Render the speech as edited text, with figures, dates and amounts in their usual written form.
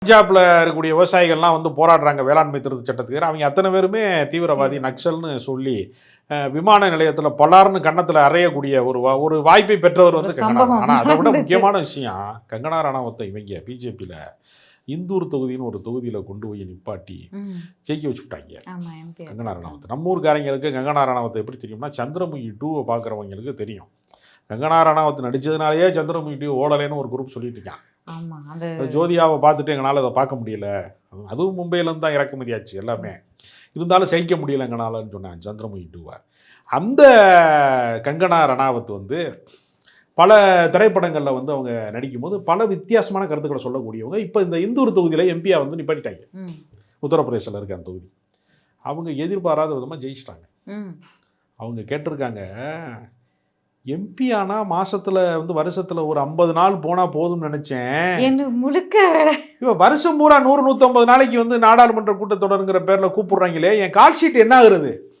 பஞ்சாப்ல இருக்கக்கூடிய விவசாயிகள்லாம் வந்து போராடுறாங்க வேளாண்மை திருத்த சட்டத்துக்கு. அவங்க அத்தனை பேருமே தீவிரவாதி நக்சல்னு சொல்லி விமான நிலையத்துல பலார்னு கன்னத்துல அறையக்கூடிய ஒரு வாய்ப்பை பெற்றவர் ஒரு வந்து கங்கனா ரனாவத். சம்பவம் ஆனா அதை விட நடந்துச்சு. முக்கியமான விஷயம், கங்கனா ரனாவத்தை இவங்க பிஜேபியில இந்தூர் தொகுதின்னு ஒரு தொகுதியில கொண்டு போய் நிப்பாட்டி ஜெயிக்க வச்சுட்டாங்க. ஆமா, MP கங்கனா ரனாவத் நம்ம ஊர்காரங்களுக்கு கங்கனா ரனாவத் எப்படி தெரியும்னா, சந்திரமுகி 2 பார்க்குறவங்களுக்கு தெரியும். கங்கனா ரனாவத் நடிச்சதுனாலேயே சந்திரமுகி 2 ஓடலைன்னு ஒரு குரூப் சொல்லிட்டு இருக்கான். ஆமா, அது ஜோதியாவை பார்த்துட்டு எங்களால் அதை பார்க்க முடியல, அதுவும் மும்பையிலேருந்து தான் இறக்குமதி ஆச்சு எல்லாமே, இருந்தாலும் சகிக்க முடியல எங்களாலன்னு சொன்னான் சந்திரமுகி 2. அந்த கங்கனா ரனாவத் வந்து பல திரைப்படங்களில் வந்து அவங்க நடிக்கும்போது பல வித்தியாசமான கருத்துக்களை சொல்லக்கூடியவங்க. இப்போ இந்த இந்தூர் தொகுதியில் எம்பியா வந்து நிப்பாட்டிட்டாங்க. உத்தரப்பிரதேசில் இருக்க அந்த தொகுதி அவங்க எதிர்பாராத விதமாக ஜெயிச்சிட்டாங்க. அவங்க கேட்டிருக்காங்க, எம்பி ஆனா மாசத்துல வந்து வருஷத்துல ஒரு 50 நாள் போனா போதும்னு நினைச்சேன். முழுக்க இவ வருஷம் பூரா 100 150 நாளைக்கு வந்து நாடாளுமன்ற கூட்டத்தொடருங்கிற பேர்ல கூப்பிடுறாங்களே, என் கால் ஷீட் என்ன ஆகுறது?